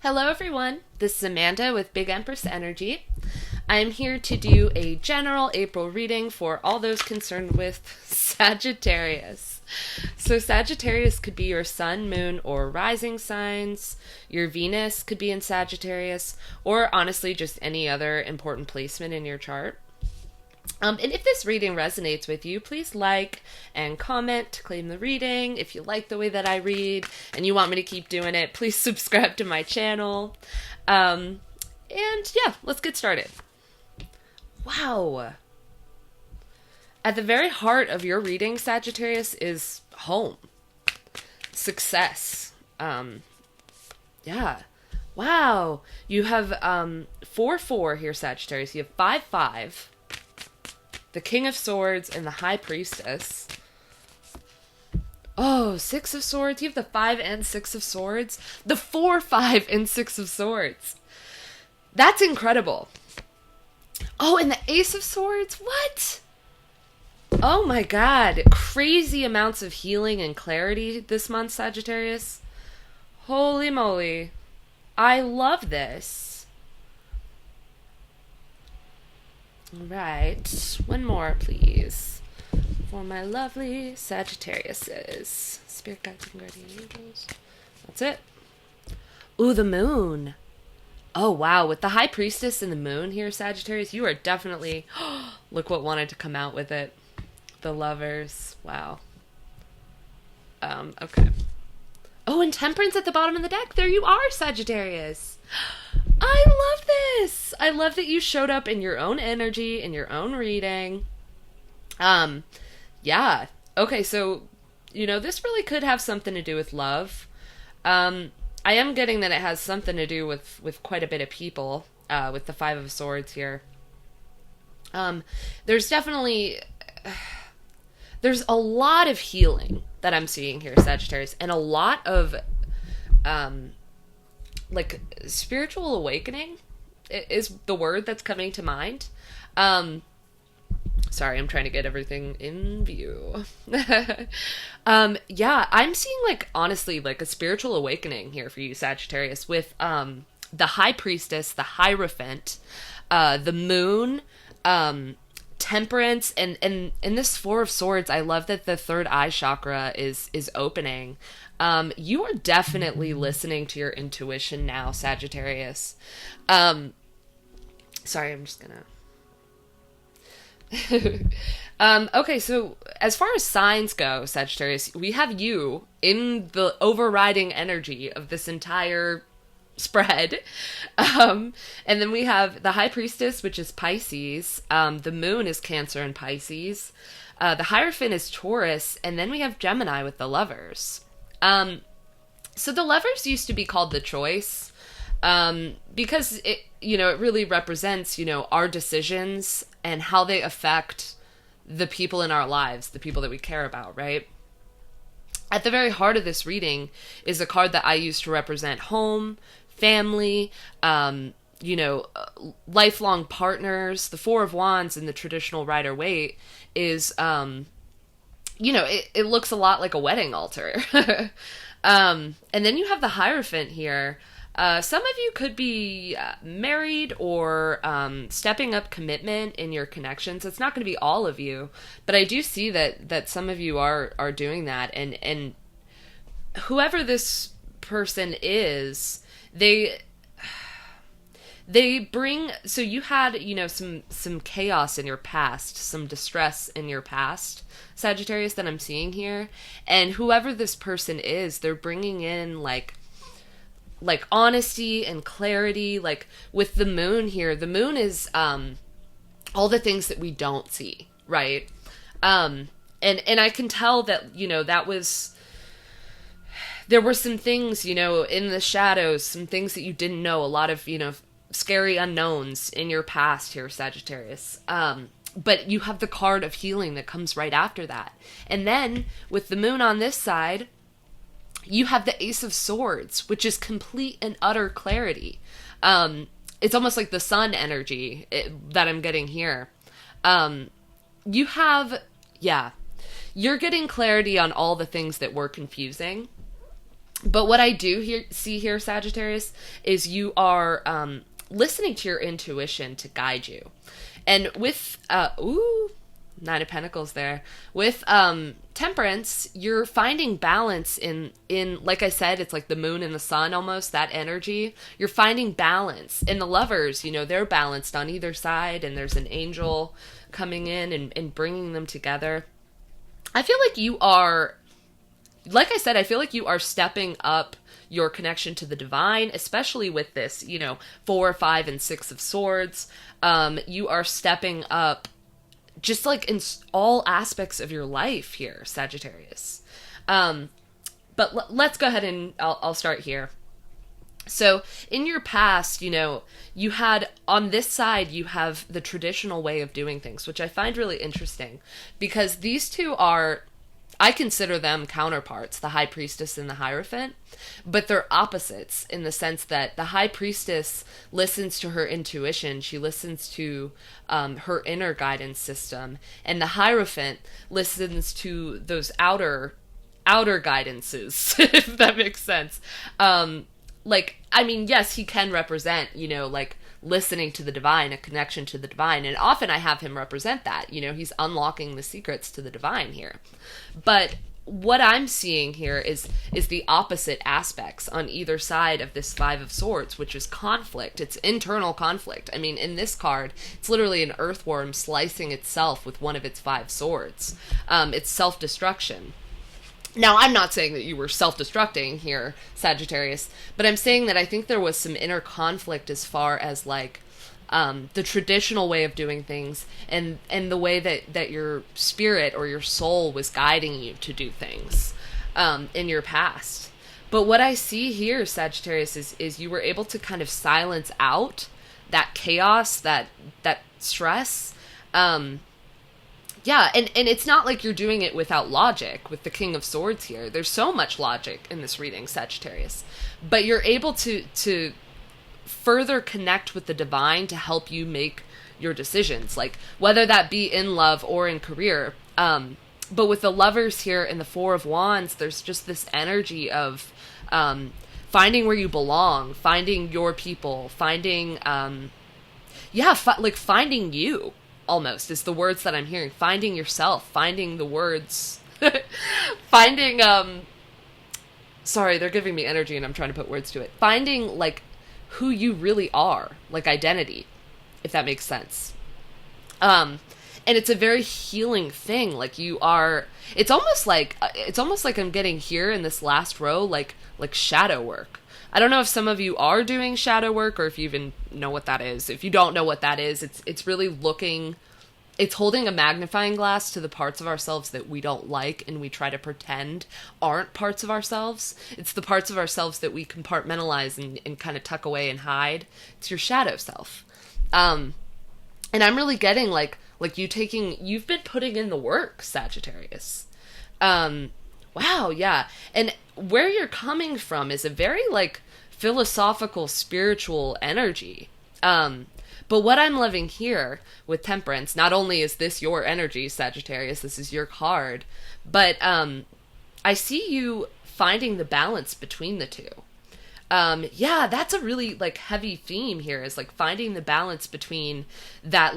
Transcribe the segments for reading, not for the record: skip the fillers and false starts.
Hello, everyone. This is Amanda with Big Empress Energy. I'm here to do a general April reading for all those concerned with Sagittarius. So, Sagittarius could be your sun, moon, or rising signs. Your Venus could be in Sagittarius, or honestly, just any other important placement in your chart. And if this reading resonates with you, please like and comment to claim the reading. If you like the way that I read and you want me to keep doing it, please subscribe to my channel. And yeah, let's get started. Wow. At the very heart of your reading, Sagittarius, is home. Success. Yeah. Wow. You have 4-4 here, Sagittarius. You have 5-5. The King of Swords and the High Priestess. Oh, 6 of Swords. You have the 5 and 6 of Swords. The 4, 5, and 6 of Swords. That's incredible. Oh, and the Ace of Swords? What? Oh my god. Crazy amounts of healing and clarity this month, Sagittarius. Holy moly. I love this. Right, one more, please, for my lovely Sagittariuses. Spirit guides and guardian angels. That's it. Ooh, the moon. Oh, wow. With the High Priestess and the moon here, Sagittarius, you are definitely... Look what wanted to come out with it. The Lovers. Wow. Okay. Oh, and Temperance at the bottom of the deck. There you are, Sagittarius. I love this. I love that you showed up in your own energy, in your own reading. Yeah. Okay, so, this really could have something to do with love. I am getting that it has something to do with quite a bit of people, with the 5 of Swords here. There's definitely... There's a lot of healing that I'm seeing here, Sagittarius, and a lot of... spiritual awakening is the word that's coming to mind. Sorry, I'm trying to get everything in view. Yeah, I'm seeing, honestly, a spiritual awakening here for you, Sagittarius, with the High Priestess, the Hierophant, the Moon, Temperance, and in this 4 of Swords, I love that the third eye chakra is opening. You are definitely listening to your intuition now, Sagittarius. Sorry, I'm just gonna... okay, so as far as signs go, Sagittarius, we have you in the overriding energy of this entire spread. And then we have the High Priestess, which is Pisces. The Moon is Cancer and Pisces. The Hierophant is Taurus. And then we have Gemini with the Lovers. So the Lovers used to be called the Choice, because it really represents, our decisions and how they affect the people in our lives, the people that we care about, right? At the very heart of this reading is a card that I use to represent home, family, lifelong partners. The 4 of Wands in the traditional Rider-Waite is, it looks a lot like a wedding altar. And then you have the Hierophant here. Some of you could be married or stepping up commitment in your connections. It's not going to be all of you, but I do see that some of you are doing that. And whoever this person is, they bring... So you had, some chaos in your past, some distress in your past, Sagittarius, that I'm seeing here. And whoever this person is, they're bringing in, like honesty and clarity. With the Moon here, the Moon is all the things that we don't see, right? And I can tell that, that was... There were some things, in the shadows, some things that you didn't know, a lot of, scary unknowns in your past here, Sagittarius. But you have the card of healing that comes right after that. And then, with the Moon on this side, you have the Ace of Swords, which is complete and utter clarity. It's almost like the sun energy that I'm getting here. You have, you're getting clarity on all the things that were confusing. But what I do see here, Sagittarius, is you are listening to your intuition to guide you. And with, Nine of Pentacles there. With Temperance, you're finding balance in like I said, it's like the moon and the sun almost, that energy. You're finding balance. And the Lovers, they're balanced on either side, and there's an angel coming in and bringing them together. I feel like you are, like I said, I feel like you are stepping up your connection to the divine, especially with this, 4, 5, and 6 of Swords. You are stepping up just like in all aspects of your life here, Sagittarius. But let's go ahead and I'll start here. So in your past, you had, on this side, you have the traditional way of doing things, which I find really interesting because these two are, I consider them counterparts, the High Priestess and the Hierophant, but they're opposites in the sense that the High Priestess listens to her intuition, she listens to her inner guidance system, and the Hierophant listens to those outer guidances, if that makes sense. Yes, he can represent, listening to the divine, a connection to the divine. And often I have him represent that. He's unlocking the secrets to the divine here. But what I'm seeing here is the opposite aspects on either side of this 5 of Swords, which is conflict. It's internal conflict. I mean, in this card, it's literally an earthworm slicing itself with one of its 5 swords. It's self-destruction. Now, I'm not saying that you were self-destructing here, Sagittarius, but I'm saying that I think there was some inner conflict as far as, the traditional way of doing things and the way that your spirit or your soul was guiding you to do things in your past. But what I see here, Sagittarius, is you were able to kind of silence out that chaos, that stress. Yeah, and it's not like you're doing it without logic with the King of Swords here. There's so much logic in this reading, Sagittarius. But you're able to further connect with the divine to help you make your decisions, like whether that be in love or in career. But with the Lovers here and the 4 of Wands, there's just this energy of finding where you belong, finding your people, finding, finding you. Almost is the words that I'm hearing. Finding yourself, finding the words, finding, sorry, they're giving me energy and I'm trying to put words to it. Finding, who you really are, identity, if that makes sense. And it's a very healing thing. It's almost like I'm getting here in this last row, like shadow work. I don't know if some of you are doing shadow work or if you even know what that is. If you don't know what that is, it's really it's holding a magnifying glass to the parts of ourselves that we don't like and we try to pretend aren't parts of ourselves. It's the parts of ourselves that we compartmentalize and kind of tuck away and hide. It's your shadow self. And I'm really getting you've been putting in the work, Sagittarius. Wow, yeah. And where you're coming from is a very, philosophical, spiritual energy. But what I'm loving here with Temperance, not only is this your energy, Sagittarius, this is your card, but I see you finding the balance between the two. That's a really, heavy theme here, is, finding the balance between that,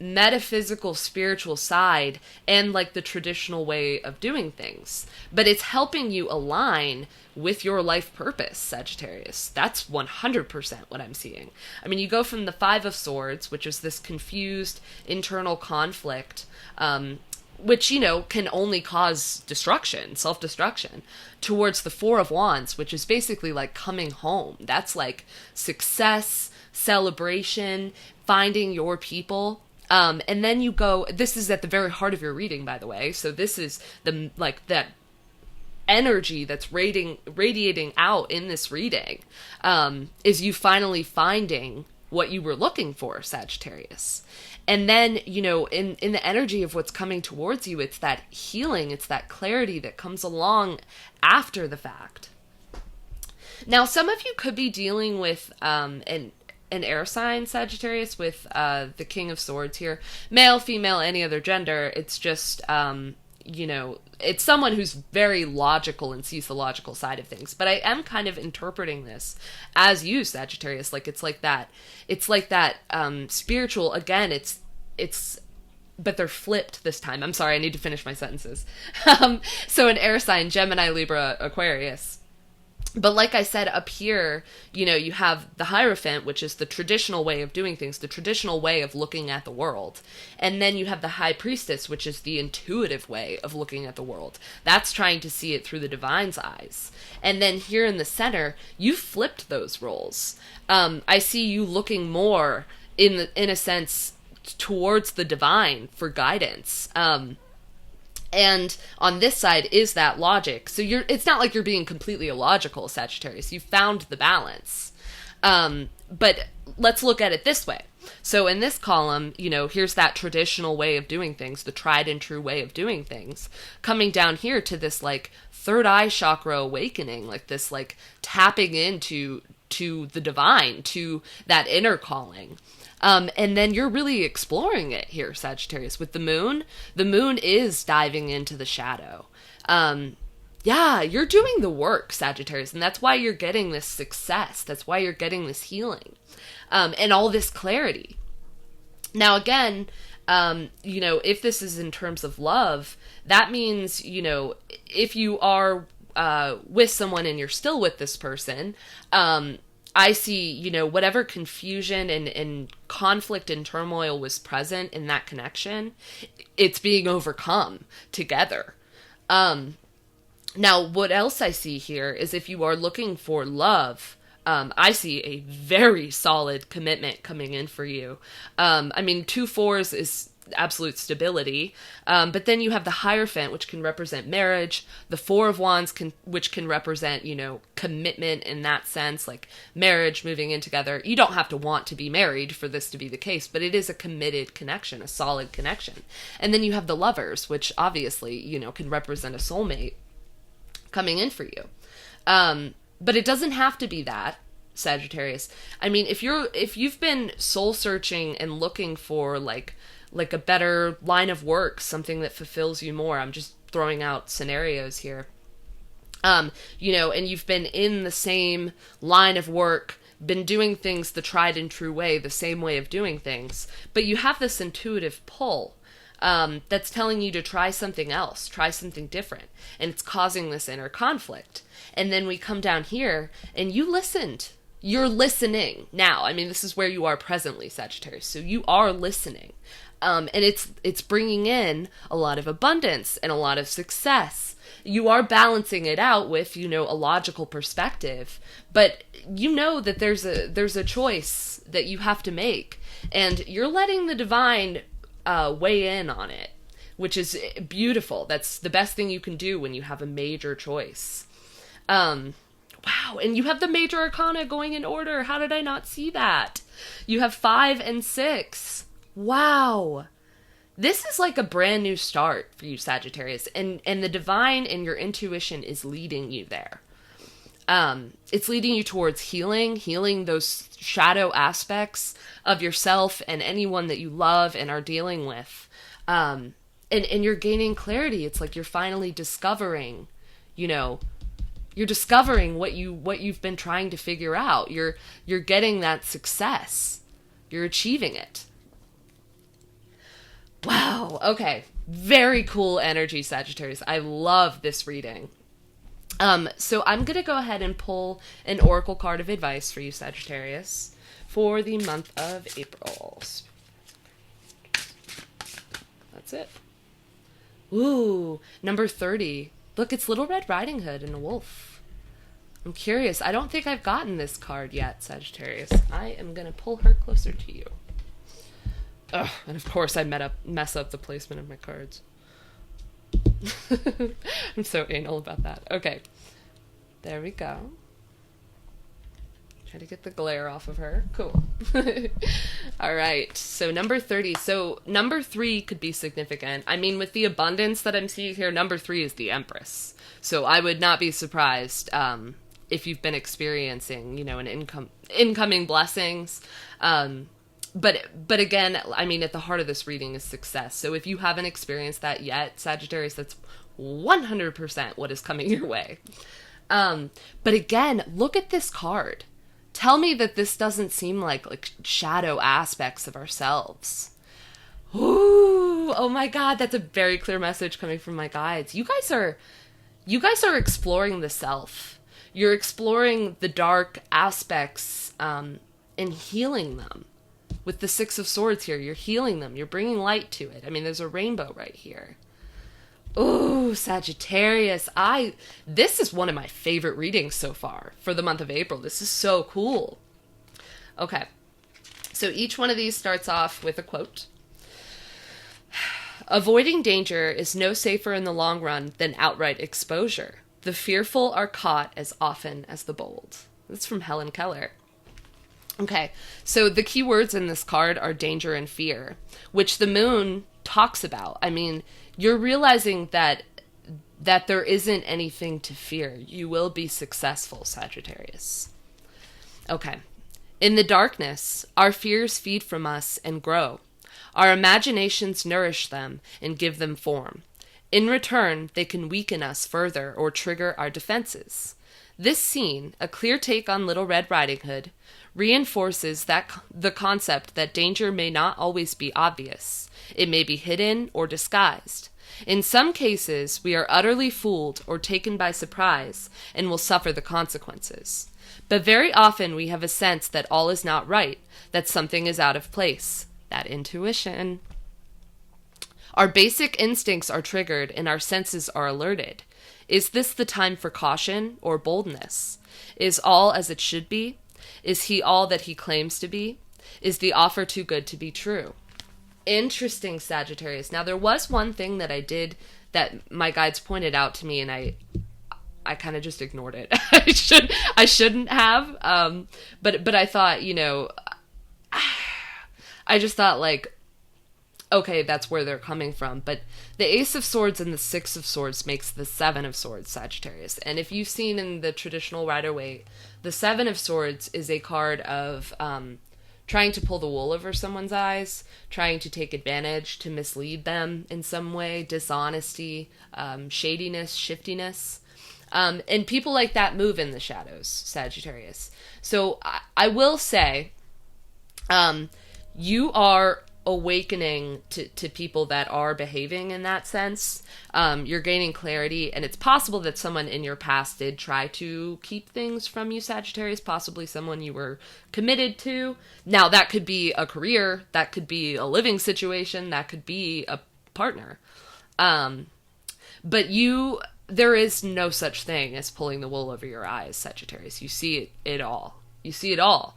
metaphysical spiritual side and the traditional way of doing things, but it's helping you align with your life purpose, Sagittarius. That's 100% what I'm seeing. I mean, you go from the 5 of Swords, which is this confused internal conflict, which can only cause destruction, self-destruction, towards the 4 of Wands, which is basically coming home. That's success, celebration, finding your people. And then you go, this is at the very heart of your reading, by the way. So this is that energy that's radiating out in this reading, is you finally finding what you were looking for, Sagittarius. And then, in the energy of what's coming towards you, it's that healing, it's that clarity that comes along after the fact. Now, some of you could be dealing with, an air sign, Sagittarius, with the King of Swords here. Male, female, any other gender. It's just, it's someone who's very logical and sees the logical side of things. But I am kind of interpreting this as you, Sagittarius. Like, it's like that. It's like that spiritual, again, it's but they're flipped this time. I'm sorry, I need to finish my sentences. So an air sign, Gemini, Libra, Aquarius. But like I said, up here, you know, you have the Hierophant, which is the traditional way of doing things, the traditional way of looking at the world. And then you have the High Priestess, which is the intuitive way of looking at the world. That's trying to see it through the divine's eyes. And then here in the center, you flipped those roles. I see you looking more, in a sense, towards the divine for guidance. And on this side is that logic. So it's not like you're being completely illogical, Sagittarius. You found the balance. But let's look at it this way. So in this column, you know, here's that traditional way of doing things, the tried and true way of doing things. Coming down here to this, like, third eye chakra awakening, like this, like, tapping into the divine, to that inner calling. And then you're really exploring it here, Sagittarius. With the moon is diving into the shadow. Yeah, you're doing the work, Sagittarius, and that's why you're getting this success. That's why you're getting this healing, and all this clarity. Now, again, you know, if this is in terms of love, that means, you know, if you are with someone and you're still with this person, I see, you know, whatever confusion and conflict and turmoil was present in that connection, it's being overcome together. Now, what else I see here is if you are looking for love, I see a very solid commitment coming in for you. I mean, 2 4s is absolute stability. But then you have the Hierophant, which can represent marriage. The 4 of Wands, which can represent, you know, commitment in that sense, like marriage, moving in together. You don't have to want to be married for this to be the case, but it is a committed connection, a solid connection. And then you have the Lovers, which obviously, you know, can represent a soulmate coming in for you. But it doesn't have to be that, Sagittarius. I mean, if you've been soul searching and looking for like a better line of work, something that fulfills you more. I'm just throwing out scenarios here. You know, and you've been in the same line of work, been doing things the tried and true way, the same way of doing things, but you have this intuitive pull that's telling you to try something else, try something different, and it's causing this inner conflict. And then we come down here, and you listened. You're listening now. I mean, this is where you are presently, Sagittarius. So you are listening. And it's bringing in a lot of abundance and a lot of success. You are balancing it out with, you know, a logical perspective, but you know that there's a choice that you have to make, and you're letting the divine weigh in on it, which is beautiful. That's the best thing you can do when you have a major choice. Wow, and you have the major arcana going in order. How did I not see that? You have 5 and 6. Wow. This is like a brand new start for you, Sagittarius, and the divine and your intuition is leading you there. It's leading you towards healing those shadow aspects of yourself and anyone that you love and are dealing with. And you're gaining clarity. It's like you're finally discovering, you know, you're discovering what you've been trying to figure out. You're getting that success. You're achieving it. Wow. Okay. Very cool energy, Sagittarius. I love this reading. So I'm going to go ahead and pull an oracle card of advice for you, Sagittarius, for the month of April. That's it. Ooh, number 30. Look, it's Little Red Riding Hood and a wolf. I'm curious. I don't think I've gotten this card yet, Sagittarius. I am going to pull her closer to you. Ugh, and of course I mess up the placement of my cards. I'm so anal about that. Okay. There we go. Try to get the glare off of her. Cool. All right. So number 30. So number 3 could be significant. I mean, with the abundance that I'm seeing here, number 3 is the Empress. So I would not be surprised if you've been experiencing, you know, incoming blessings. But again, I mean, at the heart of this reading is success. So if you haven't experienced that yet, Sagittarius, that's 100% what is coming your way. But again, look at this card. Tell me that this doesn't seem like shadow aspects of ourselves. Ooh, oh my God, that's a very clear message coming from my guides. You guys are exploring the self. You're exploring the dark aspects and healing them. With the Six of Swords here, you're healing them. You're bringing light to it. I mean, there's a rainbow right here. Ooh, Sagittarius. This is one of my favorite readings so far for the month of April. This is so cool. Okay. So each one of these starts off with a quote. Avoiding danger is no safer in the long run than outright exposure. The fearful are caught as often as the bold. That's from Helen Keller. Okay, so the key words in this card are danger and fear, which the moon talks about. I mean, you're realizing that there isn't anything to fear. You will be successful, Sagittarius. Okay. In the darkness, our fears feed from us and grow. Our imaginations nourish them and give them form. In return, they can weaken us further or trigger our defenses. This scene, a clear take on Little Red Riding Hood, reinforces the concept that danger may not always be obvious. It may be hidden or disguised. In some cases, we are utterly fooled or taken by surprise and will suffer the consequences. But very often we have a sense that all is not right, that something is out of place. That intuition. Our basic instincts are triggered and our senses are alerted. Is this the time for caution or boldness? Is all as it should be? Is he all that he claims to be? Is the offer too good to be true? Interesting, Sagittarius. Now, there was one thing that I did that my guides pointed out to me, and I kind of just ignored it. I shouldn't have. But I thought, I just thought okay, that's where they're coming from. But the Ace of Swords and the Six of Swords makes the Seven of Swords, Sagittarius. And if you've seen in the traditional Rider-Waite, the Seven of Swords is a card of trying to pull the wool over someone's eyes, trying to take advantage, to mislead them in some way, dishonesty, shadiness, shiftiness. And people like that move in the shadows, Sagittarius. So I will say, you are awakening to people that are behaving in that sense. You're gaining clarity, and it's possible that someone in your past did try to keep things from you, Sagittarius, possibly someone you were committed to. Now, that could be a career, that could be a living situation, that could be a partner. But there is no such thing as pulling the wool over your eyes, Sagittarius. You see it all. You see it all.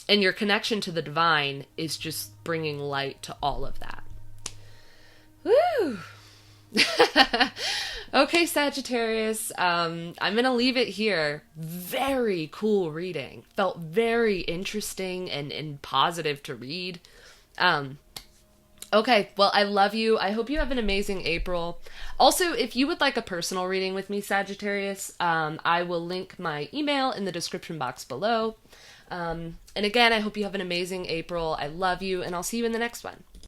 And your connection to the divine is just bringing light to all of that. Woo! Okay, Sagittarius. I'm going to leave it here. Very cool reading. Felt very interesting and positive to read. Okay, well, I love you. I hope you have an amazing April. Also, if you would like a personal reading with me, Sagittarius, I will link my email in the description box below. And again, I hope you have an amazing April. I love you, and I'll see you in the next one.